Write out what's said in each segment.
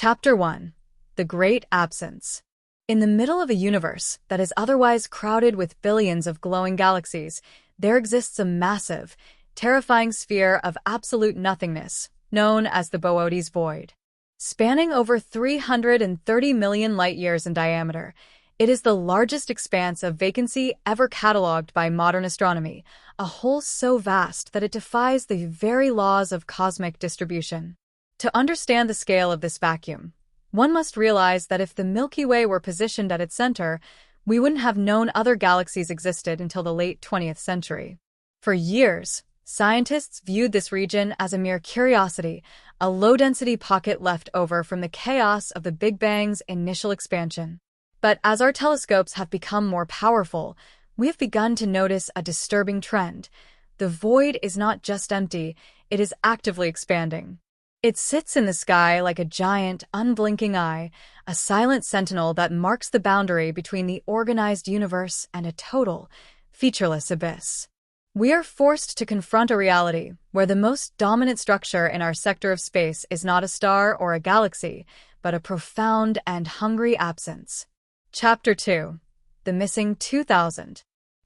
Chapter 1. The Great Absence. In the middle of a universe that is otherwise crowded with billions of glowing galaxies, there exists a massive, terrifying sphere of absolute nothingness, known as the Boötes Void. Spanning over 330 million light-years in diameter, it is the largest expanse of vacancy ever catalogued by modern astronomy, a hole so vast that it defies the very laws of cosmic distribution. To understand the scale of this vacuum, one must realize that if the Milky Way were positioned at its center, we wouldn't have known other galaxies existed until the late 20th century. For years, scientists viewed this region as a mere curiosity, a low-density pocket left over from the chaos of the Big Bang's initial expansion. But as our telescopes have become more powerful, we have begun to notice a disturbing trend. The void is not just empty, it is actively expanding. It sits in the sky like a giant, unblinking eye, a silent sentinel that marks the boundary between the organized universe and a total, featureless abyss. We are forced to confront a reality where the most dominant structure in our sector of space is not a star or a galaxy, but a profound and hungry absence. Chapter 2. The Missing 2000.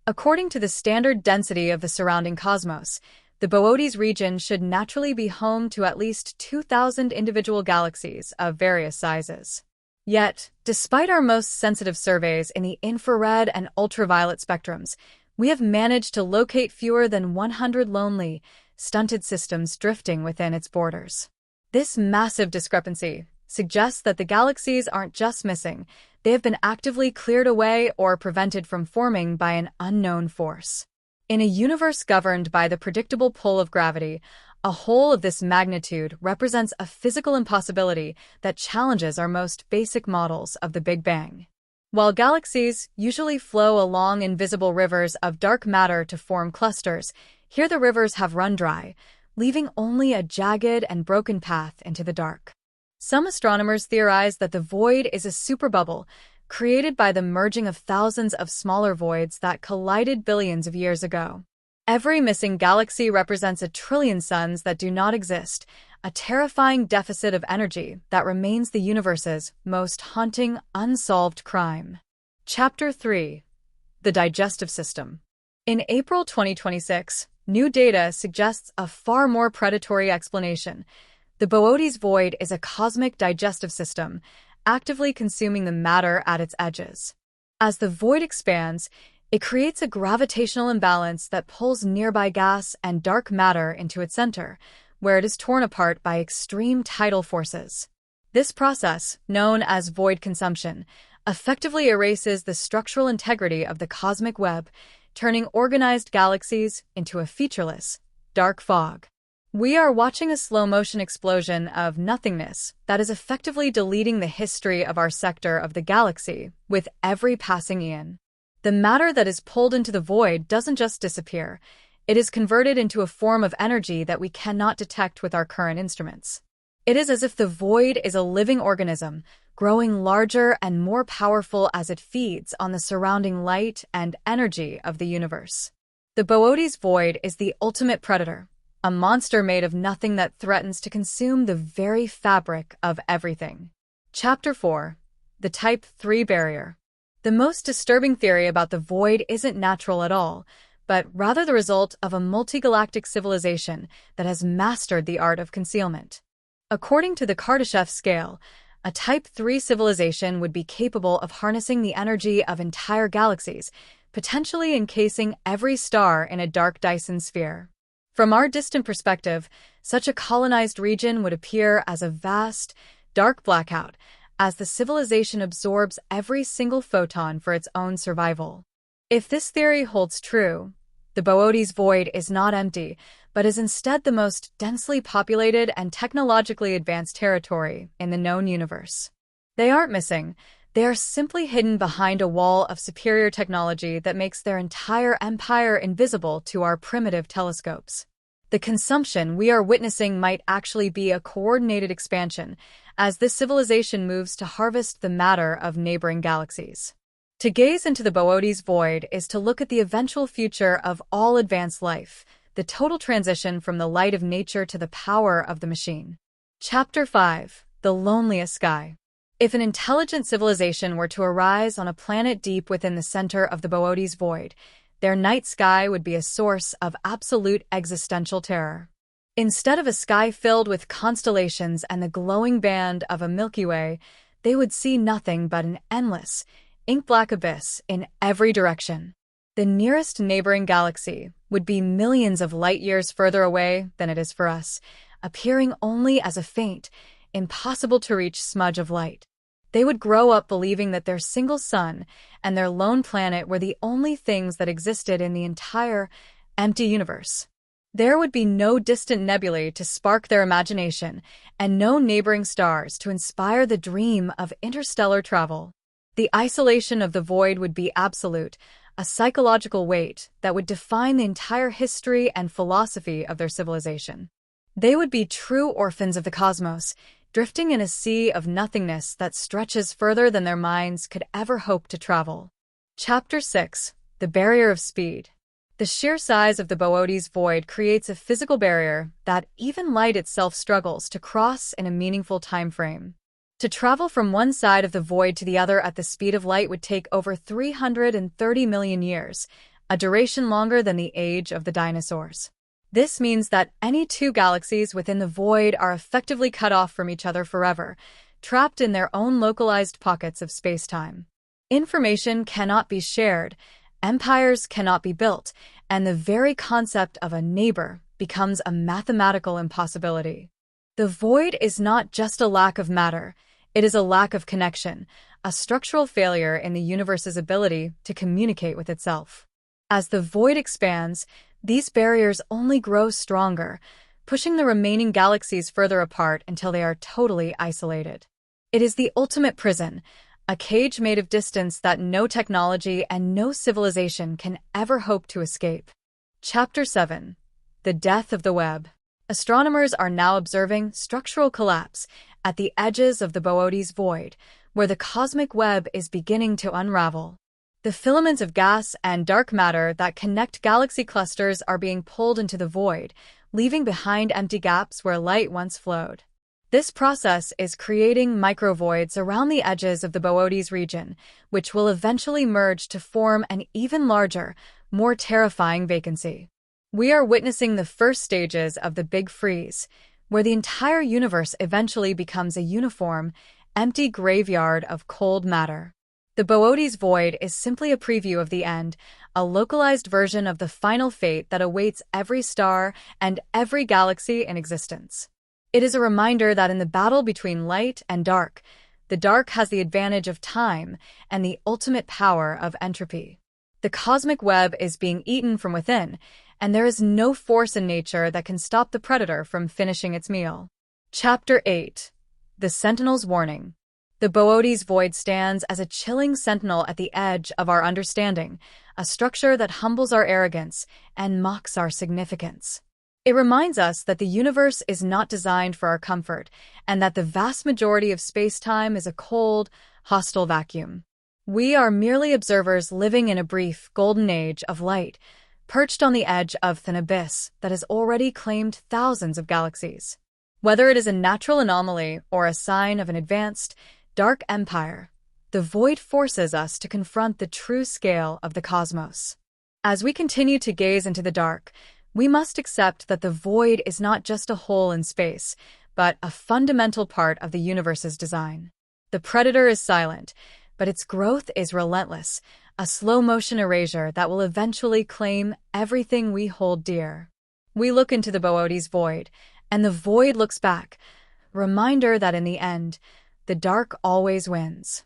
According to the standard density of the surrounding cosmos, the Boötes region should naturally be home to at least 2,000 individual galaxies of various sizes. Yet, despite our most sensitive surveys in the infrared and ultraviolet spectrums, we have managed to locate fewer than 100 lonely, stunted systems drifting within its borders. This massive discrepancy suggests that the galaxies aren't just missing, they have been actively cleared away or prevented from forming by an unknown force. In a universe governed by the predictable pull of gravity, a hole of this magnitude represents a physical impossibility that challenges our most basic models of the Big Bang. While galaxies usually flow along invisible rivers of dark matter to form clusters, here the rivers have run dry, leaving only a jagged and broken path into the dark. Some astronomers theorize that the void is a superbubble, created by the merging of thousands of smaller voids that collided billions of years ago. Every missing galaxy represents a trillion suns that do not exist, a terrifying deficit of energy that remains the universe's most haunting, unsolved crime. Chapter 3. The Digestive System. In April 2026, new data suggests a far more predatory explanation. The Boötes Void is a cosmic digestive system, actively consuming the matter at its edges. As the void expands, it creates a gravitational imbalance that pulls nearby gas and dark matter into its center, where it is torn apart by extreme tidal forces. This process, known as void consumption, effectively erases the structural integrity of the cosmic web, turning organized galaxies into a featureless, dark fog. We are watching a slow-motion explosion of nothingness that is effectively deleting the history of our sector of the galaxy with every passing eon. The matter that is pulled into the void doesn't just disappear, it is converted into a form of energy that we cannot detect with our current instruments. It is as if the void is a living organism, growing larger and more powerful as it feeds on the surrounding light and energy of the universe. The Boötes Void is the ultimate predator, a monster made of nothing that threatens to consume the very fabric of everything. Chapter 4. The Type 3 Barrier. The most disturbing theory about the void isn't natural at all, but rather the result of a multigalactic civilization that has mastered the art of concealment. According to the Kardashev scale, a Type 3 civilization would be capable of harnessing the energy of entire galaxies, potentially encasing every star in a dark Dyson sphere. From our distant perspective, such a colonized region would appear as a vast, dark blackout, as the civilization absorbs every single photon for its own survival. If this theory holds true, the Boötes Void is not empty, but is instead the most densely populated and technologically advanced territory in the known universe. They aren't missing, they are simply hidden behind a wall of superior technology that makes their entire empire invisible to our primitive telescopes. The consumption we are witnessing might actually be a coordinated expansion, as this civilization moves to harvest the matter of neighboring galaxies. To gaze into the Boötes Void is to look at the eventual future of all advanced life, the total transition from the light of nature to the power of the machine. Chapter 5. the loneliest sky. If an intelligent civilization were to arise on a planet deep within the center of the Boötes Void, their night sky would be a source of absolute existential terror. Instead of a sky filled with constellations and the glowing band of a Milky Way, they would see nothing but an endless, ink-black abyss in every direction. The nearest neighboring galaxy would be millions of light-years further away than it is for us, appearing only as a faint, impossible-to-reach smudge of light. They would grow up believing that their single sun and their lone planet were the only things that existed in the entire, empty universe. There would be no distant nebulae to spark their imagination, and no neighboring stars to inspire the dream of interstellar travel. The isolation of the void would be absolute, a psychological weight that would define the entire history and philosophy of their civilization. They would be true orphans of the cosmos, drifting in a sea of nothingness that stretches further than their minds could ever hope to travel. Chapter 6. The Barrier of Speed. The sheer size of the Boötes Void creates a physical barrier that even light itself struggles to cross in a meaningful time frame. To travel from one side of the void to the other at the speed of light would take over 330 million years, a duration longer than the age of the dinosaurs. This means that any two galaxies within the void are effectively cut off from each other forever, trapped in their own localized pockets of space-time. Information cannot be shared, empires cannot be built, and the very concept of a neighbor becomes a mathematical impossibility. The void is not just a lack of matter, it is a lack of connection, a structural failure in the universe's ability to communicate with itself. As the void expands, these barriers only grow stronger, pushing the remaining galaxies further apart until they are totally isolated. It is the ultimate prison, a cage made of distance that no technology and no civilization can ever hope to escape. Chapter 7. The Death of the Web. Astronomers are now observing structural collapse at the edges of the Boötes Void, where the cosmic web is beginning to unravel. The filaments of gas and dark matter that connect galaxy clusters are being pulled into the void, leaving behind empty gaps where light once flowed. This process is creating microvoids around the edges of the Boötes region, which will eventually merge to form an even larger, more terrifying vacancy. We are witnessing the first stages of the Big Freeze, where the entire universe eventually becomes a uniform, empty graveyard of cold matter. The Boötes Void is simply a preview of the end, a localized version of the final fate that awaits every star and every galaxy in existence. It is a reminder that in the battle between light and dark, the dark has the advantage of time and the ultimate power of entropy. The cosmic web is being eaten from within, and there is no force in nature that can stop the predator from finishing its meal. Chapter 8. The Sentinel's Warning. The Boötes Void stands as a chilling sentinel at the edge of our understanding, a structure that humbles our arrogance and mocks our significance. It reminds us that the universe is not designed for our comfort, and that the vast majority of space-time is a cold, hostile vacuum. We are merely observers living in a brief, golden age of light, perched on the edge of an abyss that has already claimed thousands of galaxies. Whether it is a natural anomaly or a sign of an advanced, dark empire, the void forces us to confront the true scale of the cosmos. As we continue to gaze into the dark, we must accept that the void is not just a hole in space, but a fundamental part of the universe's design. The predator is silent, but its growth is relentless, a slow-motion erasure that will eventually claim everything we hold dear. We look into the Boötes Void, and the void looks back, a reminder that in the end, the dark always wins.